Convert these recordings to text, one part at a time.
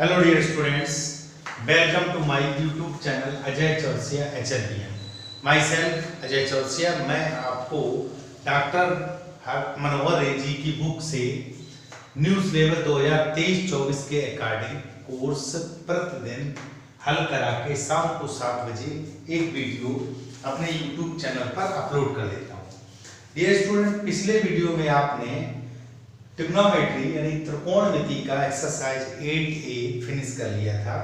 Hello dear students, welcome to my YouTube channel Ajay Chaurasia HLBM। Myself Ajay Chaurasia. मैं आपको doctor मनोहर रे जी की बुक से न्यू सिलेबस 2023-24 के अकॉर्डिंग कोर्स प्रतिदिन हल करा के शाम को 7 बजे एक वीडियो अपने यूट्यूब चैनल पर अपलोड कर देता हूँ। डियर स्टूडेंट, पिछले वीडियो में आपने ट्रिग्नोमेट्री यानी त्रिकोणमिति का एक्सरसाइज 8A फिनिश कर लिया था।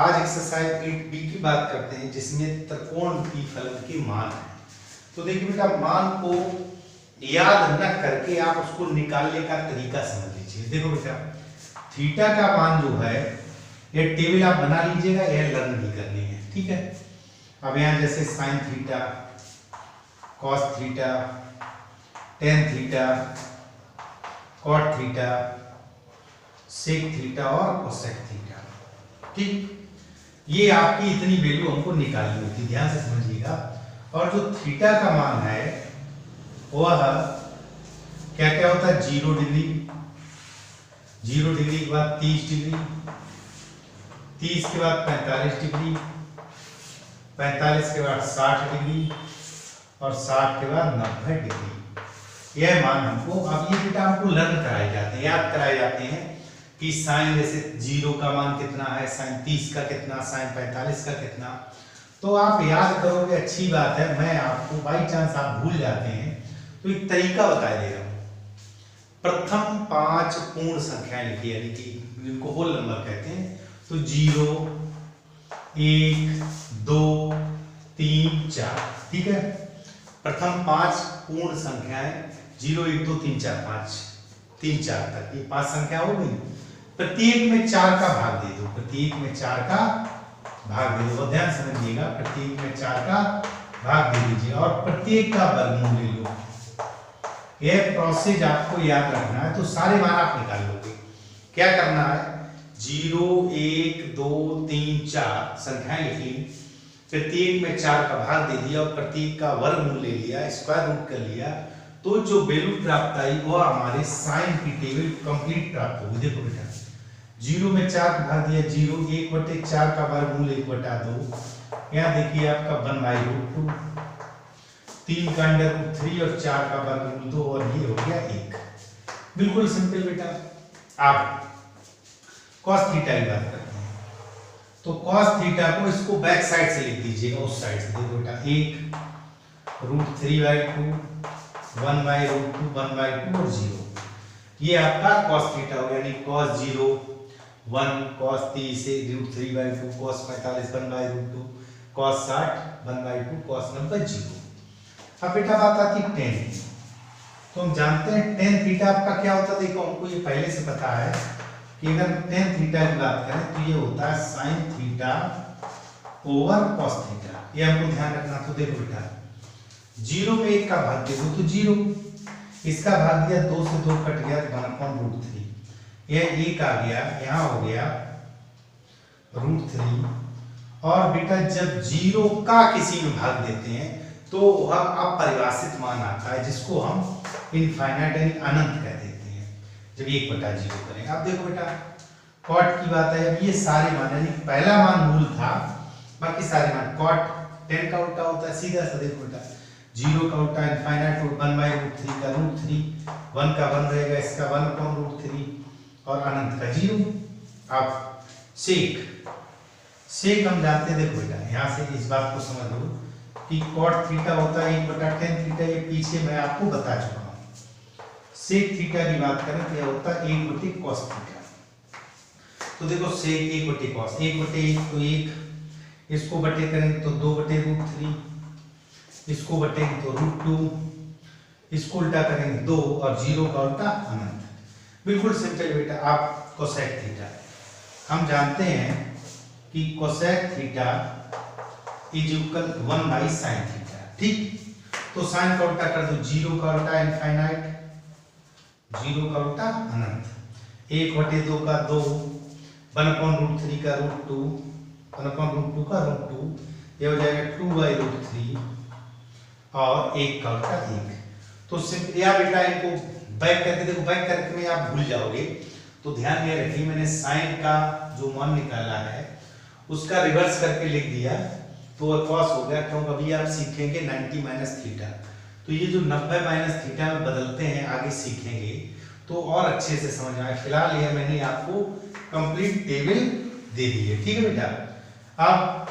आज एक्सरसाइज 8B की बात करते हैं, जिसमें त्रिकोणमिति फलन के मान है। तो देखिए बेटा, मान को याद न करके आप उसको निकालने का तरीका समझ लीजिए। देखो बेटा, थीटा का मान जो है ये टेबल आप बना लीजिएगा, यह लर्न भी करनी है, ठीक है। अब यहाँ जैसे sine theta, cos theta, tan theta, cot theta, sec theta और कोसेक थीटा, ठीक। ये आपकी इतनी वैल्यू हमको निकालनी होती है, ध्यान से समझिएगा। और जो थीटा का मान है वह क्या क्या होता है? 0 डिग्री, 0 डिग्री के बाद 30 डिग्री, 30 के बाद 45 डिग्री, 45 के बाद 60 डिग्री और 60 के बाद 90 डिग्री। यह मान हमको, अब ये बेटा हमको लर्न कराए जाते हैं, याद कराए जाते हैं कि साइन जैसे 0 का मान कितना है, साइन 30 का कितना, साइन 45 का कितना। तो आप याद करोगे, अच्छी बात है। मैं आपको बाई चांस आप भूल जाते हैं तो एक तरीका बता दे रहा हूँ। प्रथम 5 पूर्ण संख्याएं लिखी, यानी कि जिनको होल नंबर कहते हैं। तो 0, 1, 2, 3, 4, ठीक है। प्रथम 5 पूर्ण संख्याएं 0, 1, 2, 3, 4, 5, 3, 4 तक, ये 5 संख्या हो गई। प्रत्येक में 4 का भाग दे दो, प्रत्येक में 4 का भाग दे दो। ध्यान समझिएगा, प्रत्येक में 4 का भाग दे दीजिए और प्रत्येक का वर्गमूल ले लो। यह प्रोसेस आपको याद रखना है, तो सारे मान आप निकाल लोगे। क्या करना है? 0, 1, 2, 3, 4 संख्याएं लिख ली, प्रत्येक में 4 का भाग दे दिया और प्रत्येक का वर्गमूल ले लिया, स्क्वायर रूट कर लिया। तो जो वैल्यू प्राप्त आई वो हमारे साइन की टेबल कंप्लीट प्राप्त होगी। देखो बेटा, 0 में 4 का भाग दिया 0, 1/4 का वर्गमूल 1/2। यहाँ देखिए आपका 1/√2, 3 का √3 और 4 का वर्गमूल 2 और ये हो गया 1। बिल्कुल सिंपल बेटा। आप cos थीटा की बात करते हैं, तो cos थीटा को इसको बैक साइड से लिख दीजिएगा, उस साइड से। देखो बेटा, 1√3/2, 1/√2, 1/2 और 0। ये आपका cos थीटा हो, यानी cos 0 1, cos 30 से √3/2, cos 45 1/√2, cos 60 1/2, cos 90 0। अब बेटा बात आती है tan। तो हम जानते हैं tan थीटा आपका क्या होता है। देखो, हमको ये पहले से पता है कि अगर tan थीटा की बात करें तो ये होता है sin theta over cos theta. ये हमको ध्यान रखना। तो देखो बेटा, 0 में 1 का भाग दे दो तो 0, इसका भाग दिया 2 से 2 कट गया तो 1/√3। यह 1 आ गया, यहाँ हो गया √3। और बेटा जब 0 का किसी में भाग देते हैं तो वह अपरिभाषित मान आता है, जिसको हम इनफाइनाइट यानी अनंत कह देते हैं, जब 1/0 करें। अब देखो बेटा, cot की बात है। अब ये सारे मान, यानी पहला मान मूल था, बाकी सारे मान। cot 10 का उल्टा होता है, सीधा सा। देखो बेटा, 0 का उल्टा इनफाइनाइट रूट 1/√3 का √3, 1 का 1 रहेगा, इसका 1/√3 और अनंत का 0। अब सेक हम जानते हैं। देखो बेटा, यहाँ से इस बात को समझ लो कि cot थीटा होता है 1/tan थीटा। ये पीछे मैं आपको बता चुका हूँ। सेक थीटा की बात करें तो यह होता है 1/cos थीटा। तो देखो, सेक 1/cos, 1/1 तो 1, इसको बटे करेंगे तो 2/√3, इसको बटेंगे तो √2, इसको उल्टा करेंगे 2 और 0 का उल्टा अनंत। बिल्कुल सिंपल बेटा। आप कोसेक थीटा हम जानते हैं कि cosec theta is equal 1/sin theta, ठीक। तो साइन का उल्टा कर दो, 0 का उल्टा इनफाइनाइट, 0 का उल्टा अनंत, 1/2 का 2, 1/√3 का √2, 1/√2 का √2, ये हो जाएगा 2/√3 और 1 का उल्टा 1। तो सिंपल या बेटा इनको बैक करके देखो, बैक करके में आप भूल जाओगे तो ध्यान ये रखिए मैंने साइन का जो मान निकाला है उसका रिवर्स करके लिख दिया तो cos हो गया, क्योंकि अभी आप सीखेंगे 90 माइनस थीटा, तो ये जो 90 माइनस थीटा में बदलते हैं आगे सीखेंगे तो और अच्छे से समझ आए। फिलहाल ये मैंने आपको कंप्लीट टेबल दे दी है, ठीक है बेटा। अब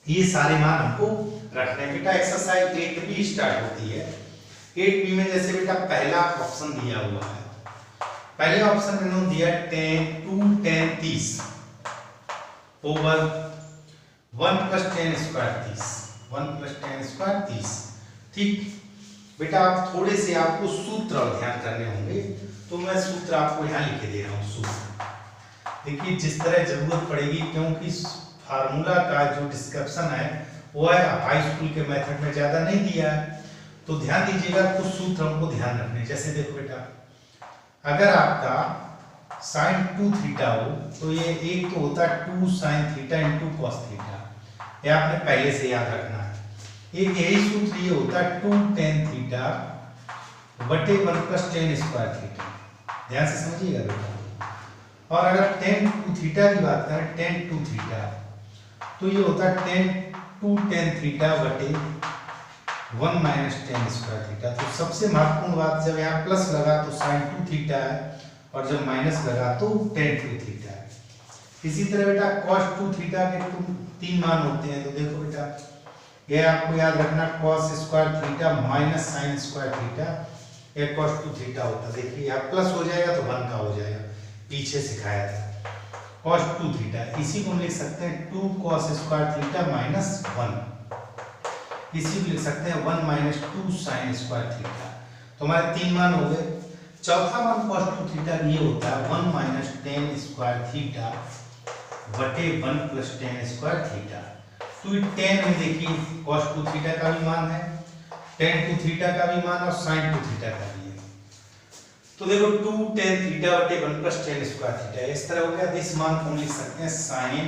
ये सारे मान हमको रखने हैं बेटा। एक्सरसाइज 8B स्टार्ट होती है। 8B में जैसे बेटा पहला ऑप्शन दिया हुआ है, पहले ऑप्शन में इन्होंने दिया 2 tan 30 over 1 + tan square 30, 1 + tan square 30, ठीक बेटा। आप थोड़े से आपको सूत्र और ध्यान करने होंगे, तो मैं सूत्र आपको यहाँ लिख दे रहा हूँ। सूत्र देखिए जिस तरह जरूरत पड़ेगी, क्योंकि फार्मूला का जो डिस्क्रिप्शन है वो है हाई स्कूल के मेथड में ज्यादा नहीं दिया है, तो ध्यान दीजिएगा। कुछ सूत्र हमको ध्यान रखने, जैसे देखो बेटा, अगर आपका sin 2 थीटा हो तो ये एक तो होता है 2 sin थीटा × cos थीटा, ये आपने पहले से याद रखना है। एक यही सूत्र ये होता है 2 tan थीटा बटे 1 + tan स्क्वायर थीटा, ध्यान से समझिएगा बेटा। और अगर tan 2 थीटा की बात करें, tan 2 थीटा, तो ये होता है 2 tan थीटा बटे 1 - tan स्क्वायर थीटा। तो सबसे महत्वपूर्ण बात, जब यहाँ प्लस लगा तो sin 2 थीटा है, और जब माइनस लगा तो tan 2 थीटा है। इसी तरह बेटा cos 2 थीटा के 3 मान होते हैं, तो देखो बेटा ये आपको याद रखना, cos square theta minus sin square theta, ये cos 2 थीटा होता है। देखिए यहाँ प्लस हो जाएगा तो 1 का हो जाएगा, पीछे सिखाया था। cos 2 थीटा, इसी को हम लिख सकते हैं 2 cos स्क्वायर थीटा माइनस 1, इसी को लिख सकते हैं 1 - 2 sin स्क्वायर थीटा। तो हमारे 3 मान हो गए। चौथा मान cos 2 थीटा ये होता है 1 - tan स्क्वायर थीटा बटे 1 + tan स्क्वायर थीटा। तो ये tan में देखिए cos 2 थीटा का भी मान है, tan 2 थीटा का भी मान और sin 2 थीटा का भी है। तो देखो 2 tan थीटा बटे 1 + tan स्क्वायर थीटा इस तरह हो गया। इस मान को हम लिख सकते हैं sin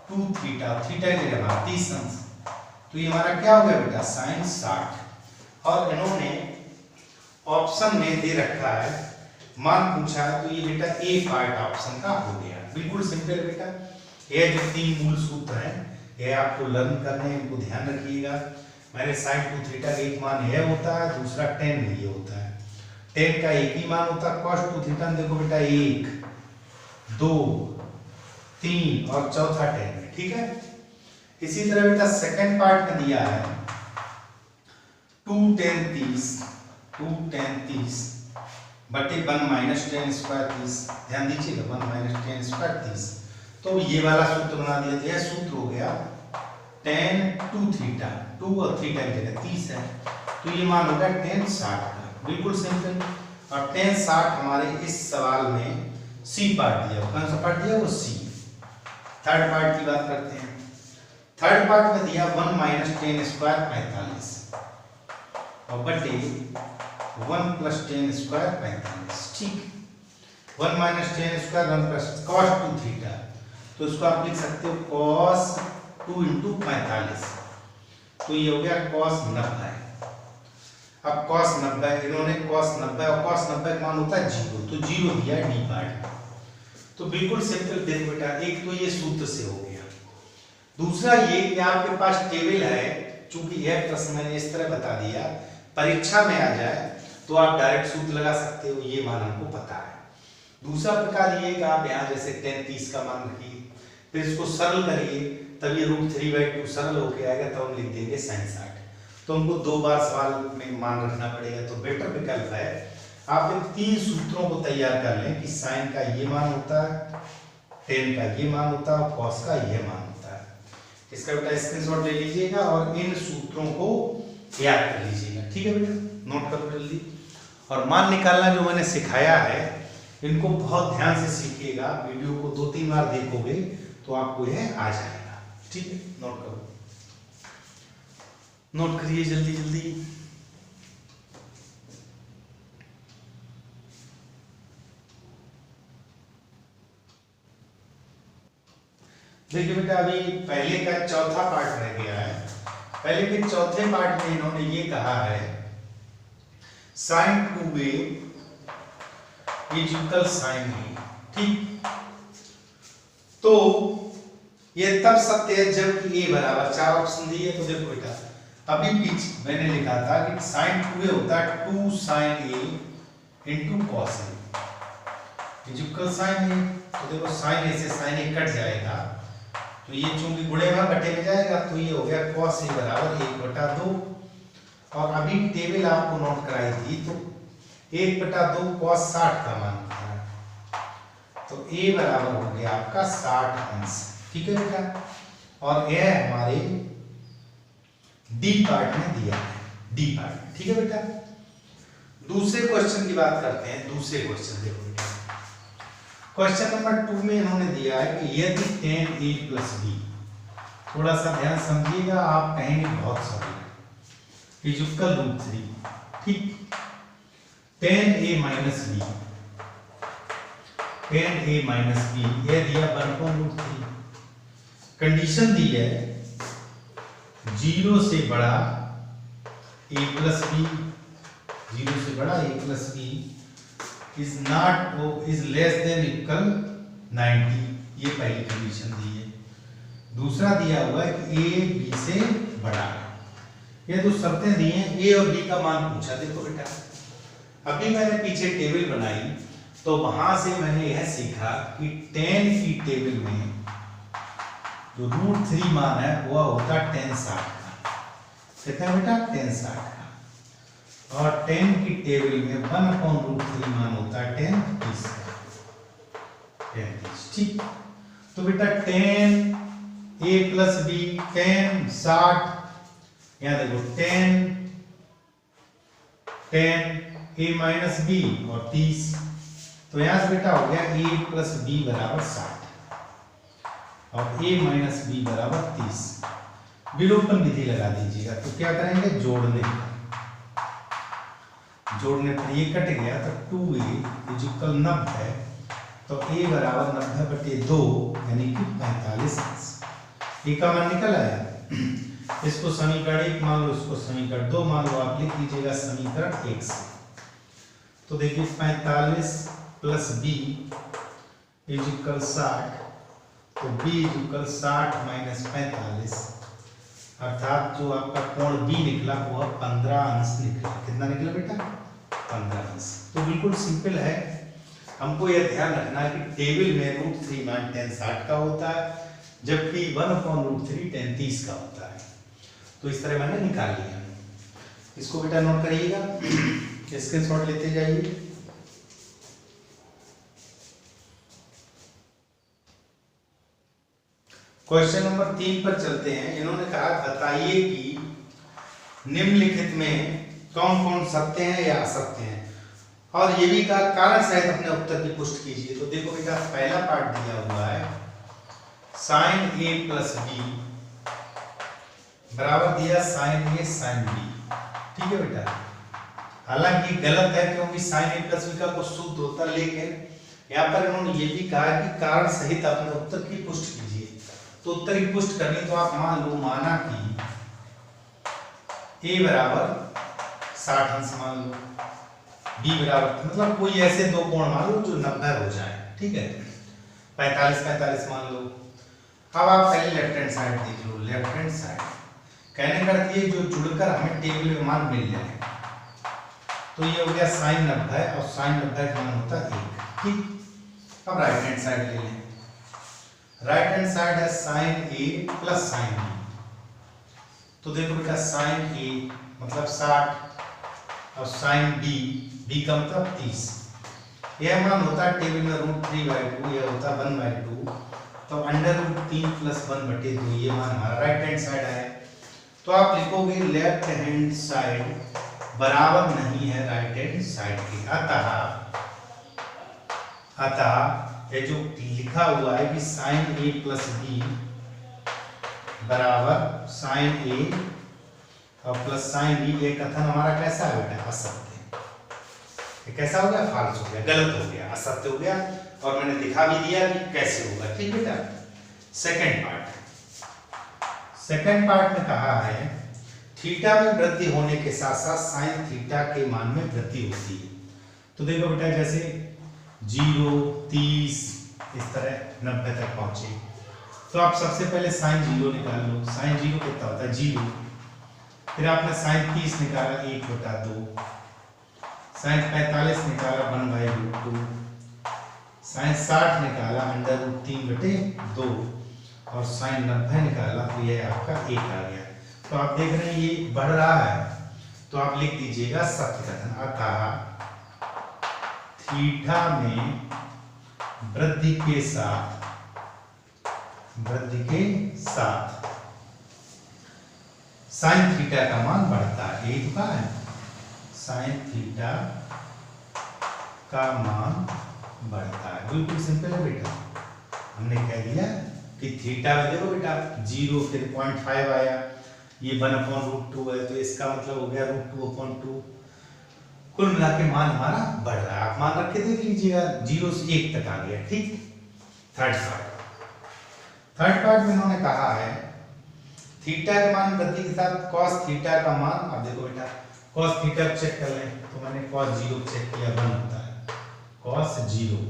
2 थीटा, थीटा की जगह 30 अंश, तो ये हमारा क्या हो गया बेटा sin 60। और इन्होंने ऑप्शन में दे रखा है, मान पूछा है, तो ये बेटा ए पार्ट ऑप्शन का हो गया। बिल्कुल सिंपल बेटा। ये जो 3 मूल सूत्र हैं ये आपको लर्न करने हैं, इनको ध्यान रखिएगा। मैंने sin 2 थीटा का एक मान यह होता है, दूसरा tan में ये होता है। tan का एक ही मान होता है, cos 2 थीटा देखो बेटा 1 2 3 और चौथा tan में, ठीक है। इसी तरह बेटा सेकंड पार्ट में दिया है 2 tan 30 बटे 1 - tan स्क्वायर 30, ध्यान दीजिएगा 1 - tan स्क्वायर 30। तो ये वाला सूत्र बना दिया। यह सूत्र हो गया tan 2 थीटा, 2 और थीटा की जगह 30 है, तो ये मान होगा tan 60 का। बिल्कुल सिंपल। और tan 60 हमारे इस सवाल में सी पार्ट दिया, कौन सा पार्ट दिया वो सी। थर्ड पार्ट की बात करते हैं। थर्ड पार्ट में दिया 1 - tan स्क्वायर 45 और बटे 1 + tan स्क्वायर 45, ठीक। 1 - tan स्क्वायर 1 + cos 2 थीटा, तो इसको आप लिख सकते हो cos 2 × 45, तो ये हो गया cos 90। अब cos 90, इन्होंने cos 90 और cos 90 का मान होता है 0, तो 0 दिया डी पार्ट। तो बिल्कुल सिंपल देखो बेटा, एक तो ये सूत्र से हो गया। दूसरा ये कि आपके पास टेबल है, चूंकि यह प्रश्न मैंने इस तरह बता दिया, परीक्षा में आ जाए तो आप डायरेक्ट सूत्र लगा सकते हो, ये मान हमको पता है। दूसरा प्रकार ये कि आप यहाँ जैसे tan 30 का मान रखिए, फिर इसको सरल करिए, तब ये √3/2 सरल होके आएगा, तो हम लिख देंगे sin 60। तो हमको 2 बार सवाल में मान रखना पड़ेगा, तो बेटर विकल्प है आप इन 3 सूत्रों को तैयार कर लें कि sin का ये मान होता है, tan का ये मान होता है और cos का ये मान होता है। इसका बेटा स्क्रीनशॉट ले लीजिएगा और इन सूत्रों को याद कर लीजिएगा, ठीक है बेटा, नोट करो जल्दी। और मान निकालना जो मैंने सिखाया है, इनको बहुत ध्यान से सीखिएगा। वीडियो को 2-3 बार देखोगे तो आपको यह आ जाएगा, ठीक है। नोट करो, नोट करिए जल्दी जल्दी। देखिए बेटा, अभी पहले का चौथा पार्ट रह गया है। पहले के चौथे पार्ट में इन्होंने ये कहा है sin 2a, फिजिकल साइन ए, ठीक। तो ये तब सत्य है जब ए बराबर, 4 ऑप्शन दिए। तो देखो बेटा, अभी पीछे मैंने लिखा था कि साइन 2a होता है 2 sine a into cos A, physical sine A. तो देखो साइन ए से साइन ए कट जाएगा, तो ये चूंकि गुणे में घटे में जाएगा, तो ये हो गया कॉस ए बराबर 1/2। और अभी टेबल आपको नोट कराई थी, तो 1/2 कॉस 60 का मान होता है, तो ए बराबर हो गया आपका 60 अंश, ठीक है बेटा। और यह हमारे डी पार्ट में दिया है, डी पार्ट, ठीक है बेटा। दूसरे क्वेश्चन की बात करते हैं। दूसरे क्वेश्चन देखो बेटा, क्वेश्चन नंबर 2 में इन्होंने दिया है कि यदि tan a प्लस b, थोड़ा सा ध्यान समझिएगा, आप कहेंगे बहुत सॉरी, फिजिकल रूट 3, ठीक। tan a minus b, tan a minus b, यह दिया 1/√3। कंडीशन दी है 0 से बड़ा a प्लस b, 0 से बड़ा a plus b is not is less than equal 90, ये पहली कंडीशन दी है। दूसरा दिया हुआ है कि a b से बड़ा है। ये दो शर्तें दी हैं, a और b का मान पूछा। देखो बेटा, अभी मैंने पीछे टेबल बनाई, तो वहां से मैंने यह सीखा कि tan की टेबल में जो √3 मान है वह होता है tan 60 का। कितना बेटा? tan 60 का। और tan की टेबल में 1/√3 मान होता है tan 30 का, tan 30, ठीक। तो बेटा tan a plus b, tan 60, यहाँ देखो tan a माइनस b और 30, तो यहाँ से बेटा हो गया a प्लस b बराबर 60 और a माइनस b बराबर 30। विलोपन विधि लगा दीजिएगा, तो क्या करेंगे? जोड़ने पर ये कट गया, तो 2a इक्वल 90, तो a बराबर 90/2 यानी कि 45 अंश। ए का मान निकल आया। इसको समीकरण 1 मान लो, इसको समीकरण 2 मान लो, आप लिख लीजिएगा समीकरण 1 से। तो देखिए 45 प्लस b इक्वल 60, तो b इक्वल 60 माइनस 45, अर्थात जो आपका कोण b निकला वह 15 अंश निकला। कितना निकला बेटा? 15 अंश। तो बिल्कुल सिंपल है। हमको यह ध्यान रखना है कि टेबल में √3 मान tan 60 का होता है, जबकि 1/√3 tan 30 का होता है। तो इस तरह मैंने निकाल लिया। इसको बेटा नोट करिएगा, स्क्रीनशॉट लेते जाइए। क्वेश्चन नंबर 3 पर चलते हैं। इन्होंने कहा बताइए कि निम्नलिखित में कौन कौन सत्य हैं या असत्य हैं, और ये भी कहा कारण सहित अपने उत्तर की पुष्टि कीजिए। तो देखो बेटा, पहला पार्ट दिया हुआ है sin a प्लस b बराबर दिया sin a sin b, ठीक है बेटा। हालांकि गलत है, क्योंकि sin a प्लस b का कुछ सूत्र होता है, लेकिन यहाँ पर इन्होंने ये भी कहा कि कारण सहित अपने उत्तर की पुष्टि कीजिए। तो उत्तर की पुष्टि करनी, तो आप मान लो, माना कि a बराबर 60 अंश मान लो, b बराबर मतलब कोई ऐसे दो कोण मान लो जो 90 हो जाए, ठीक है। 45 मान लो। अब आप पहले लेफ्ट हैंड साइड देख लो। लेफ्ट हैंड साइड कहने का अर्थ ये जो जुड़कर हमें टेबल में मान मिल जाए। तो ये हो गया sin 90 और sin 90 का मान होता है 1, ठीक। अब राइट हैंड साइड ले लें। राइट हैंड साइड है sin a plus sin b। तो देखो बेटा, sin a मतलब 60 और sin b का मतलब 30। यह मान होता है टेबल में √3/2, यह होता है 1/2, तो √3 प्लस 1/2 ये मान हमारा राइट हैंड साइड है। तो आप लिखोगे लेफ्ट हैंड साइड बराबर नहीं है राइट हैंड साइड के। अतः ये जो लिखा हुआ है कि sin a प्लस b बराबर sin a और प्लस sin b, ये कथन हमारा कैसा है बेटा? असत्य। ये कैसा हो गया? फाल्स हो गया, गलत हो गया, असत्य हो गया। और मैंने दिखा भी दिया कि कैसे होगा, ठीक बेटा। सेकंड पार्ट में कहा है थीटा में वृद्धि होने के साथ साथ sin थीटा के मान में वृद्धि होती है। तो देखो बेटा, जैसे 0, 30 इस तरह 90 तक पहुंचे। तो आप सबसे पहले साइन 0 निकाल लो। साइन 0 कितना होता है 0। फिर आपने साइन 30 निकाला 1/2, साइन 45 निकाला 1/√2, साइन 60 निकाला √3/2 और साइन 90 निकाला तो ये आपका 1 आ गया। तो आप देख रहे हैं ये बढ़ रहा है, तो आप लिख दीजिएगा सत्य कथन। अतः थीटा में वृद्धि के साथ साइन थीटा का मान बढ़ता है। यही तो कहा है, साइन थीटा का मान बढ़ता है। बिल्कुल सिंपल है बेटा। हमने कह दिया कि थीटा में देखो बेटा 0 फिर 0.5 आया, ये 1/√2 है, तो इसका मतलब हो गया √2/2। कुल मिला के मान हमारा बढ़ रहा है। आप मान रख के देख लीजिएगा 0 से 1 तक आ गया। ठीक। थर्ड पार्ट में उन्होंने कहा है थीटा के मान वृद्धि के साथ कॉस थीटा का मान। अब देखो बेटा कॉस थीटा चेक कर लें, तो मैंने कॉस 0 चेक किया 1 होता है, कॉस 0।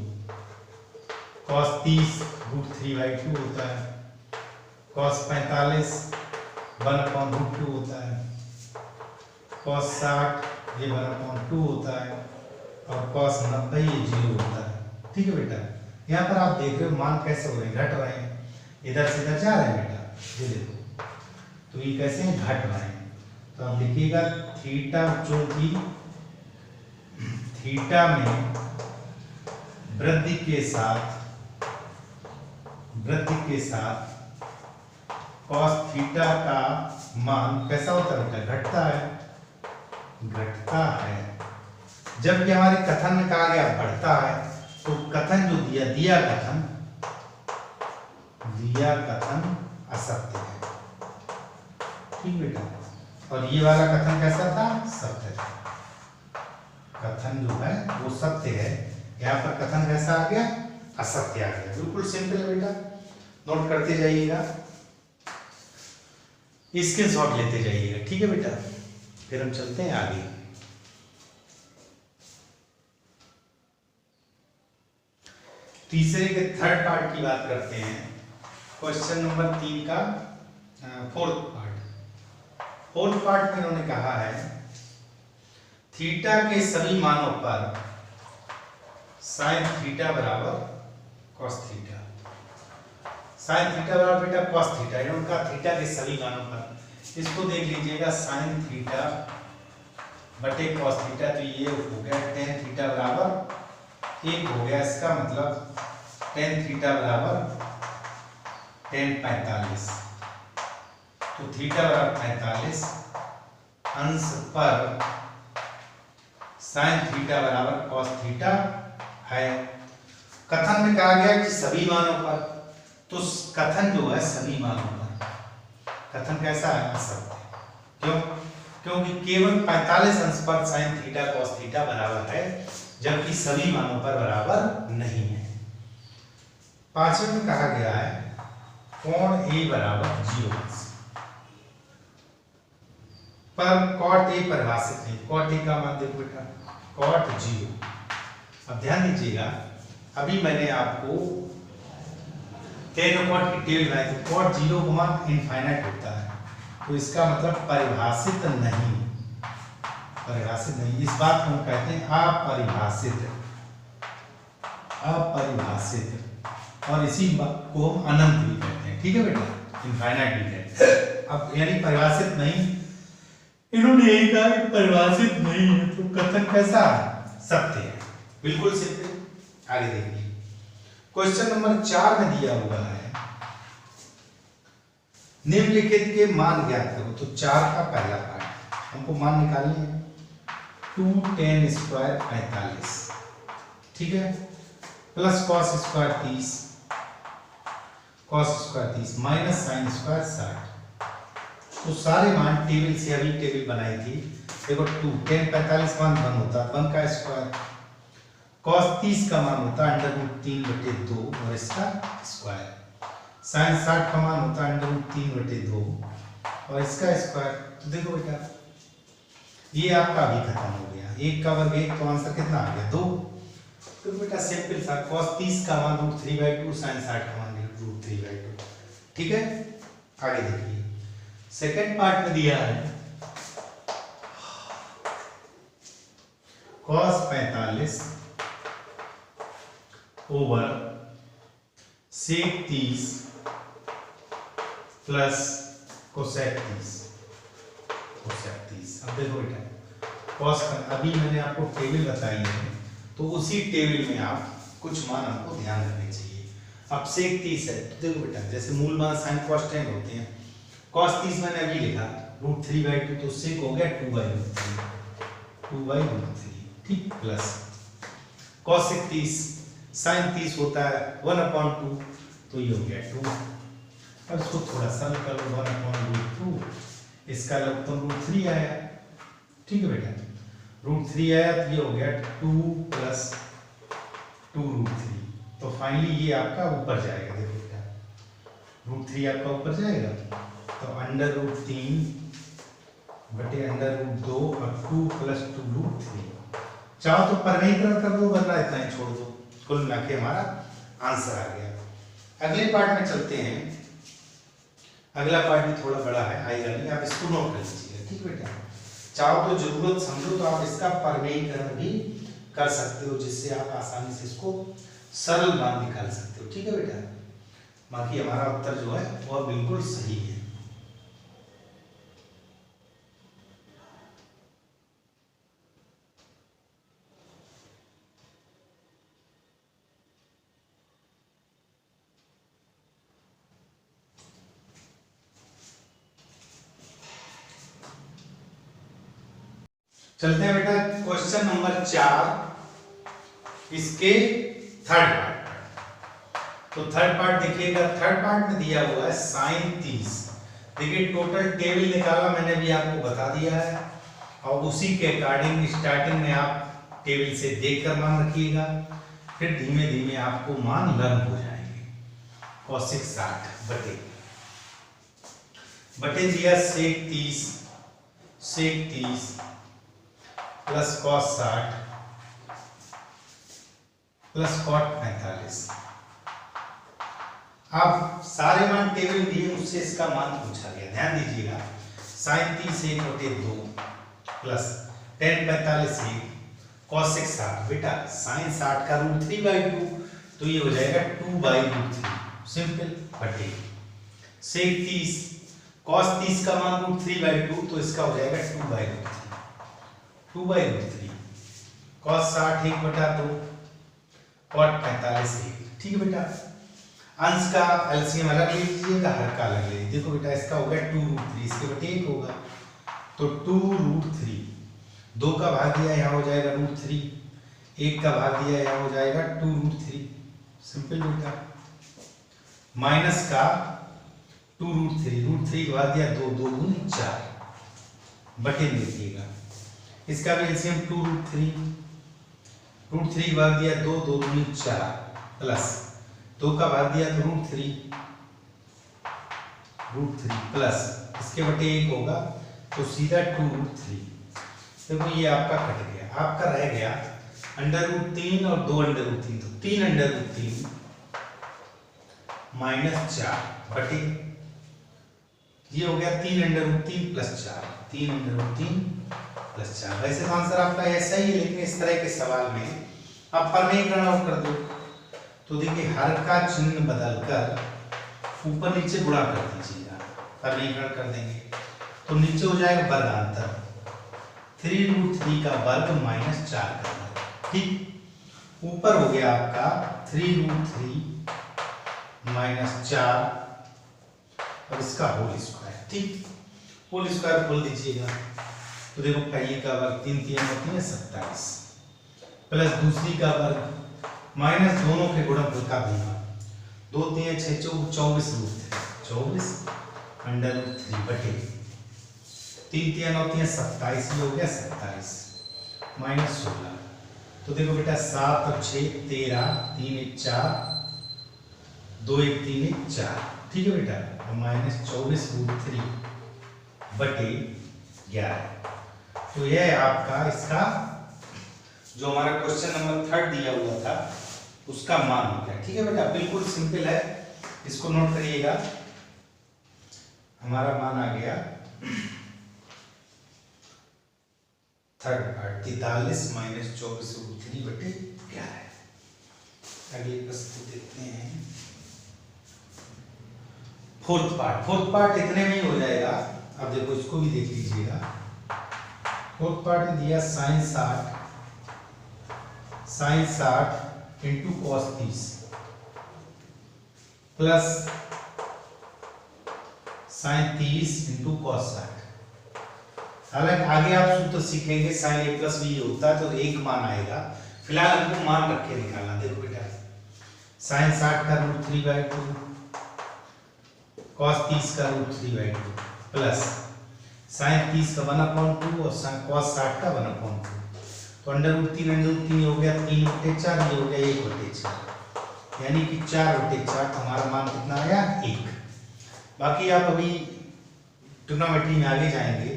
कॉस 30 √3/2 होता है, कॉस 45 1/√2 होता है, कॉस 60 ये 1/2 होता है, और कॉस 90 ये 0 होता है। ठीक है बेटा। यहाँ पर आप देख रहे हो मान कैसे हो रहे हैं, घट रहे हैं, इधर से इधर जा रहे हैं बेटा। ये देखो तो ये कैसे हैं, घट रहे हैं। तो आप लिखिएगा थीटा, चूंकि थीटा में वृद्धि के साथ कॉस थीटा का मान कैसा होता है बेटा, घटता है। जबकि हमारे कथन में कहा गया बढ़ता है, तो कथन जो दिया कथन असत्य है। ठीक बेटा। और ये वाला कथन कैसा था, सत्य था। कथन जो है वो सत्य है, यहाँ पर कथन कैसा आ गया, असत्य आ गया। बिल्कुल सिंपल है बेटा, नोट करते जाइएगा, स्क्रीनशॉट लेते जाइएगा। ठीक है बेटा। फिर हम चलते हैं आगे। तीसरे के थर्ड पार्ट की बात करते हैं। क्वेश्चन नंबर 3 का फोर्थ पार्ट में उन्होंने कहा है थीटा के सभी मानों पर साइन थीटा बराबर कॉस थीटा। साइन थीटा बराबर बेटा कॉस थीटा, उनका थीटा के सभी मानों पर। इसको देख लीजिएगा साइन थीटा बटे कॉस थीटा, तो ये हो गया टेन थीटा बराबर 1 हो गया। इसका मतलब टेन थीटा बराबर टेन 45, तो थीटा बराबर 45 अंश पर साइन थीटा बराबर कॉस थीटा है। कथन में कहा गया कि सभी मानों पर, तो कथन जो है सभी मानों पर, कथन कैसा है, असत्य। क्यों? क्योंकि केवल 45 अंश पर साइन थीटा कॉस थीटा बराबर है, जबकि सभी मानों पर बराबर नहीं है। पांचवें में कहा गया है कोण A बराबर 0 पर कॉट A परिभाषित नहीं। कॉट A का मान देखो बेटा, कॉट 0। अब ध्यान दीजिएगा, अभी मैंने आपको टेन कॉट की टेबल बनाई थी। कॉट 0 का मान इनफाइनाइट होता है, तो इसका मतलब परिभाषित नहीं। परिभाषित नहीं, इस बात को हम कहते हैं अपरिभाषित। अपरिभाषित, और इसी बात को हम अनंत भी कहते हैं। ठीक है बेटा, इनफाइनाइट भी कहते हैं। अब यानी परिभाषित नहीं, इन्होंने यही कहा कि परिभाषित नहीं है, तो कथन कैसा है, सत्य है। बिल्कुल सिंपल। आगे देखिए क्वेश्चन नंबर 4 में दिया हुआ है निम्नलिखित के मान ज्ञात करो। तो 4 का पहला पार्ट हमको मान निकालनी है। 2 tan स्क्वायर 45, ठीक है, plus cos square 30, cos square 30 minus sine square 60। तो सारे मान टेबल से अभी टेबल बनाई थी। देखो 2 tan 45 मान 1 होता है, 1 का स्क्वायर, cos 30 का मान होता है √3/2 और इसका स्क्वायर, sin 60 का मान होता है √3/2 और इसका स्क्वायर। तो देखो बेटा ये आपका अभी खत्म हो गया, 1 का वर्ग 1, तो आंसर कितना आ गया 2। तो बेटा सिंपल सा cos 30 का मान √3/2 sin 60 का मान √3/2। ठीक है, आगे देखिए सेकंड पार्ट में दिया है cos 45 over sec 30 plus cosec 30। अब देखो बेटा cos अभी मैंने आपको टेबल बताई है, तो उसी टेबल में आप कुछ मान आपको ध्यान रखने चाहिए। अब sec 30 है तो देखो बेटा जैसे मूल मान sin cos tan होते हैं, cos 30 मैंने अभी लिखा √3/2 तो sec हो गया 2/√3 ठीक, प्लस cosec 30 sin 30 होता है 1/2 तो ये हो गया 2। अब इसको थोड़ा सा कर लो 1/2, इसका लघुत्तम √3 आया। ठीक है बेटा, √3 आया तो ये हो गया 2 + 2√3। तो फाइनली ये आपका ऊपर जाएगा। देखो बेटा √3 आपका ऊपर जाएगा तो √3 बटे √2 और 2 + 2√3। चाहो तो परिवर्तन कर दो, वरना इतना ही छोड़ दो। कुल मिला के हमारा आंसर आ गया। अगले पार्ट में चलते हैं। अगला पार्ट भी थोड़ा बड़ा है, आएगा नहीं, आप इसको नोट कर लीजिएगा। ठीक बेटा, चाहो तो जरूरत समझो तो आप इसका परिमेयकरण भी कर सकते हो, जिससे आप आसानी से इसको सरल मान निकाल सकते हो। ठीक है बेटा, बाकी हमारा उत्तर जो है वह बिल्कुल सही है। चलते हैं बेटा क्वेश्चन नंबर 4, इसके थर्ड पार्ट। तो थर्ड पार्ट देखिएगा, थर्ड पार्ट में दिया हुआ है sin 30। देखिए टोटल टेबल निकाला मैंने भी आपको बता दिया है, और उसी के अकॉर्डिंग स्टार्टिंग में आप टेबल से देखकर मान रखिएगा, फिर धीमे धीमे आपको मान लर्न हो जाएंगे। cosec 60 बटे दिया sec 30 plus cos 60 plus cot 45। अब सारे मान टेबल दिए, उससे इसका मान पूछा गया। ध्यान दीजिएगा, sin 30 1/2 प्लस tan 45 cosec 60। बेटा sin 60 का √3/2 तो ये हो जाएगा 2/√3 सिंपल, बटे sec 30 cos 30 का मान √3/2 तो इसका हो जाएगा 2/√3 cos 60 1/2 cot 45 1। ठीक है बेटा, अंश का एलसीएम अलग ले लीजिएगा, हर का अलग ले लीजिए। देखो बेटा इसका हो गया 2√3, इसके बटे 1 होगा तो 2√3। 2 का भाग दिया यहाँ हो जाएगा √3, 1 का भाग दिया यहाँ हो जाएगा 2√3 सिंपल बेटा, माइनस का 2√3, √3 का भाग दिया 2, 2 × 4 बटे देखिएगा, इसका भी एलसीएम 2√3, √3 का भाग दिया 2, 2 × 4 प्लस 2 का भाग दिया तो √3 प्लस इसके बटे 1 होगा तो सीधा 2√3। देखो ये आपका कट गया, आपका रह गया √3 और 2 √3, तो 3 √3 माइनस 4 बटे ये हो गया 3 √3 प्लस 4, 3 √3 प्लस 4। वैसे तो आंसर आपका ऐसा ही है, लेकिन इस तरह के सवाल में आप परिमेयकरण आउट कर दो। तो देखिए हर का चिन्ह बदलकर ऊपर नीचे गुणा कर दीजिएगा, परिमेयकरण कर देंगे तो नीचे हो जाएगा वर्गांतर 3√3 का वर्ग माइनस 4 का वर्ग। ठीक, ऊपर हो गया आपका 3√3 माइनस 4 और इसका होल स्क्वायर। ठीक, होल स्क्वायर खोल दीजिएगा तो देखो पहले का वर्ग 3 3 होती है 27 प्लस दूसरी का वर्ग माइनस दोनों के गुणनफल का गुणा 2 3 6 24 24 √3 बटे 3 3 9 3 27 हो गया 27 माइनस 16। तो देखो बेटा 7 और 6 13 3 1 4 2 1 3 1 4। ठीक है बेटा, और माइनस 24 √3 बटे 11। तो यह आपका इसका जो हमारा क्वेश्चन नंबर 3 दिया हुआ था उसका मान हो गया। ठीक है बेटा, बिल्कुल सिंपल है, इसको नोट करिएगा। हमारा मान आ गया 43 माइनस 24/3/11। अगले प्रश्न देखते हैं। फोर्थ पार्ट इतने में ही हो जाएगा। अब देखो इसको भी देख लीजिएगा। फोर्थ पार्ट में दिया sin 60 into cos 30 plus sin 30 into cos 60। हालांकि आगे आप सूत्र सीखेंगे sin a प्लस b होता है तो एक मान आएगा, फिलहाल हमको मान रख के निकालना। देखो बेटा, sin 60 का √3/2 cos 30 का √3/2 प्लस sin 30 का 1/2 और cos 60 का 1/2। तो √3 हो गया 3/4, ये हो गया 1/4, यानी कि 4/4। तो हमारा मान कितना आया 1। बाकी आप अभी ट्रिग्नोमेट्री में आगे जाएंगे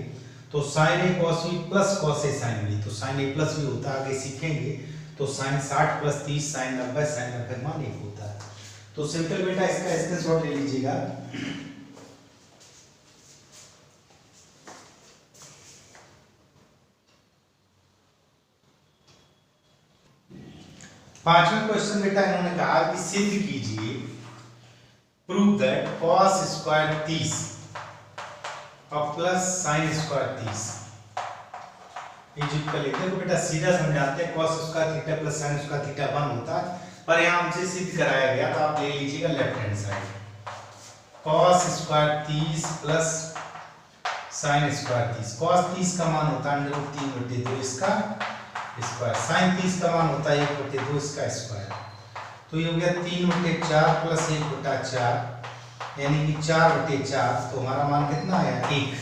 तो sin a cos b plus cos a sin b, तो sin a प्लस b होता है, आगे सीखेंगे। तो sin 60 प्लस 30 sin 90 मान 1 होता है। तो सिंपल बेटा इसका स्क्रीनशॉट ले लीजिएगा। पांचवें क्वेश्चन बेटा इन्होंने कहा कि सिद्ध कीजिए, प्रूव दैट cos स्क्वायर 30 और प्लस sin स्क्वायर 30 इक्वल। देखो बेटा सीधा समझाते हैं, cos square theta plus sin square theta 1 होता है, पर यहाँ हमसे सिद्ध कराया गया, तो आप ले लीजिएगा left hand side. cos square 30 plus sin square 30। cos 30 का मान होता है √3/2 इसका स्क्वायर, sin 30 का मान होता है 1/2 इसका स्क्वायर। तो ये हो गया 3/4 प्लस 1/4, यानी कि 4/4। तो हमारा मान कितना आया 1,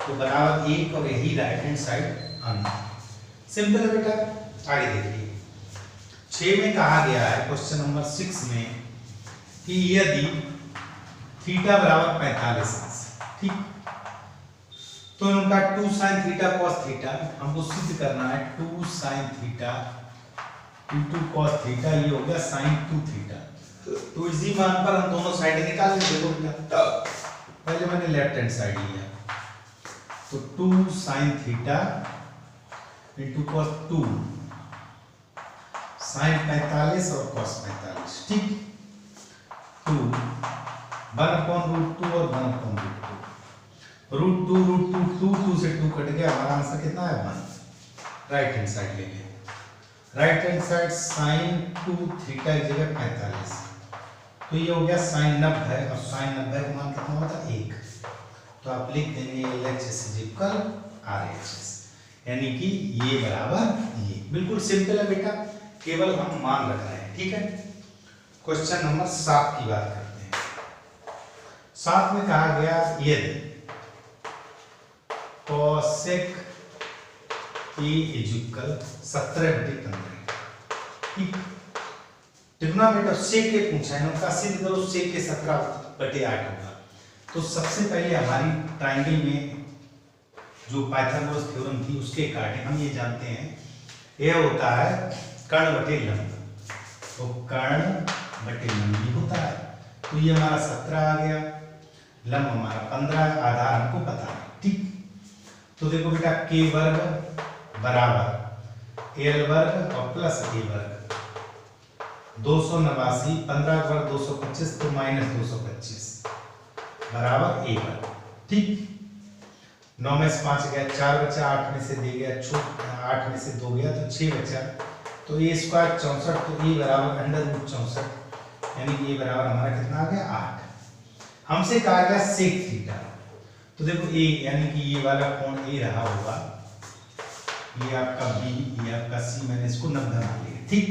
तो बराबर 1, और यही राइट हैंड साइड आना। सिंपल है बेटा। आगे देखिए 6 में कहा गया है क्वेश्चन नंबर 6 में कि यदि थीटा बराबर 45 अंश, ठीक, तो उनका 2 sin थीटा cos थीटा हमको सिद्ध करना है। 2 sin theta into cos theta, ये हो गया sin 2 थीटा। तो इसी मान पर हम दोनों साइड निकाल लेंगे। देखो बेटा, पहले मैंने लेफ्ट हैंड साइड लिया, तो 2 sin theta into cos 2 sin 45 और cos 45, ठीक। 2 1/√2 और 1/√2। √2 से 2 कट गया, हमारा आंसर कितना है 1। राइट हैंड साइड ले लें। Right hand side sin 2 theta की जगह 45, तो ये हो गया sin 90, और sin 90 का मान कितना होता है 1। तो आप लिख देंगे LHS इक्वल RHS, यानी कि ये बराबर ये। बिल्कुल सिंपल है बेटा, केवल हम मान रख रहे हैं। ठीक है, क्वेश्चन नंबर 7 की बात करते हैं। 7 में कहा गया यदि cosec A इक्वल 17/15, ठीक। ट्रिग्नोमेट्री ऑफ sec A पूछा है, उनका सिद्ध करो sec A 17/8 होगा। तो सबसे पहले हमारी ट्रायंगल में जो पाइथागोरस थ्योरम थी उसके अकॉर्डिंग हम ये जानते हैं, यह होता है कर्ण बटे लंब, तो कर्ण बटे लंब भी होता है। तो ये हमारा 17 आ गया, लंब हमारा 15, आधार हमको पता है, ठीक। तो देखो बेटा k वर्ग बराबर l वर्ग और प्लस a वर्ग 289, 15 वर्ग 225, तो माइनस 225 बराबर a वर्ग, ठीक। 9 में से 5 गया, 4 बचा, 8 में से दे गया, 8 में से 2 गया, तो 6 बचा। तो a स्क्वायर 64, तो a बराबर √64, यानी कि a बराबर हमारा कितना आ गया 8। हमसे कहा गया सेक थीटा, तो देखो a यानी कि ये वाला कोण a रहा होगा, ये आपका b, ये आपका c, मैंने इसको 90 मान लिया, ठीक।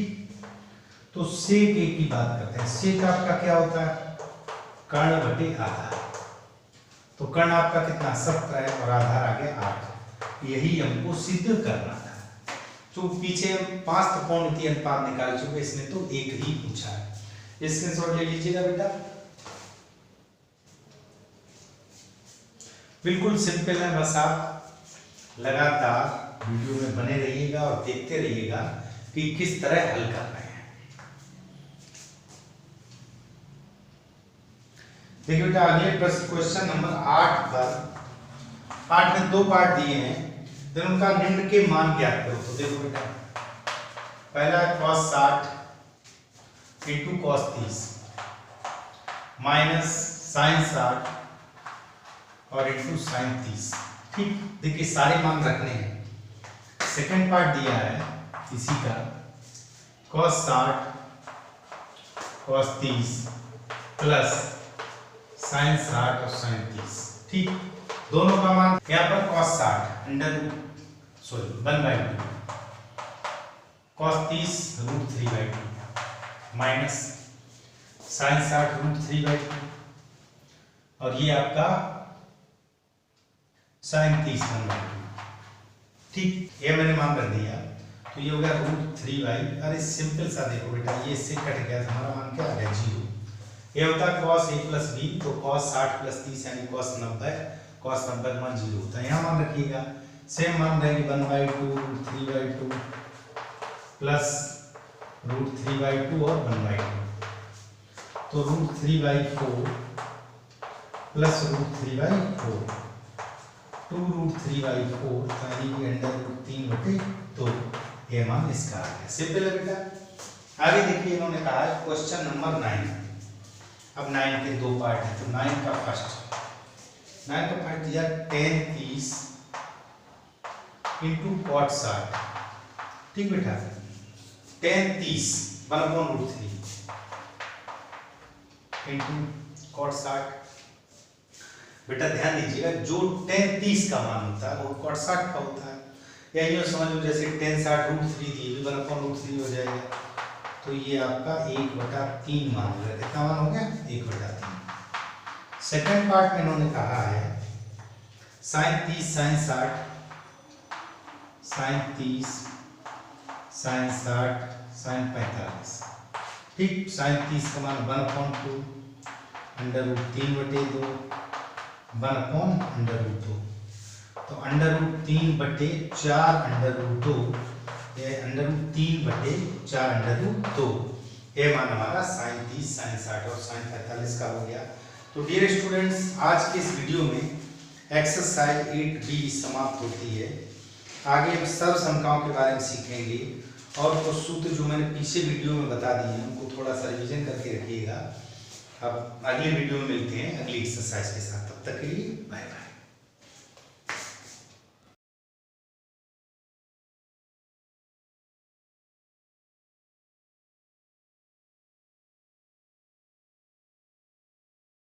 तो सेक a की बात करते हैं। सेक आपका क्या होता है कर्ण बटे आधार, तो कर्ण आपका कितना 17 है और आधार आ गया 8। यही हमको सिद्ध करना था। जो पीछे 5 त्रिकोणमितीय अनुपात निकाल चुके, इसमें तो एक ही पूछा है। स्क्रीनशॉट ले लीजिएगा बेटा। बिल्कुल सिंपल है, बस आप लगातार वीडियो में बने रहिएगा और देखते रहिएगा कि किस तरह हल कर रहे हैं। देखिए बेटा अगले प्रश्न क्वेश्चन नंबर 8 पर, पार्ट में 2 पार्ट दिए हैं, तो उनका निम्न के मान ज्ञात करो। तो देखो बेटा पहला है cos 60 into cos 30 minus sin 60 और इंटू sin 30। ठीक, देखिए सारे मान रखने हैं। सेकंड पार्ट दिया है इसी का cos 60 cos 30 प्लस sin 60 और sin 30। ठीक, दोनों का मान यहाँ पर cos 60 under sorry 1/2 cos 30 √3/2 minus sin 60 √3/2 और ये आपका sin 30 1/2। ठीक, ये मैंने मान रख दिया, तो ये हो गया √3/। अरे सिंपल सा देखो बेटा, ये इससे कट गया, हमारा मान क्या आ गया 0। ये होता है cos a + b, तो cos 60 + 30 यानी cos 90, cos 90 मान 0 होता है। यहाँ मान रखिएगा, सेम मान रहेंगे 1/2 √3/2 प्लस √3/2 और 1/2, तो √3/4 प्लस √3/4 2√3/4 यानी कि √3/2। ये मान इसका आ गया। सिंपल है बेटा। आगे देखिए इन्होंने कहा है क्वेश्चन नंबर 9। अब 9 के 2 पार्ट हैं, तो 9 का फर्स्ट दिया tan 30 इंटू cot 60। ठीक बेटा, tan 30 1/√3 इंटू cot 60। बेटा ध्यान दीजिएगा, जो tan 30 का मान होता है वो cot 60 का होता है। या यूँ समझ लो जैसे tan 60 √3 दी, 1/√3 हो जाएगा, तो ये आपका 1/3 मान हो जाएगा। कितना मान हो गया 1/3। सेकंड पार्ट में इन्होंने कहा है sin 30 sin 60 sin 30 sin 60 sin 45। ठीक, sin 30 का मान 1/2 √3/2 1/√2, तो √3/4 √2, ये √3/4 √2। ये मान हमारा sin 30 sin 60 और sin 45 का हो गया। तो डियर स्टूडेंट्स, आज के इस वीडियो में एक्सरसाइज 8b समाप्त होती है। आगे हम सर्व समकाओं के बारे में सीखेंगे और कुछ सूत्र जो मैंने पीछे वीडियो में बता दिए हैं उनको थोड़ा सा रिवीजन करके रखिएगा। अब अगले वीडियो में मिलते हैं अगली एक्सरसाइज के साथ, तब तक के लिए बाय बाय।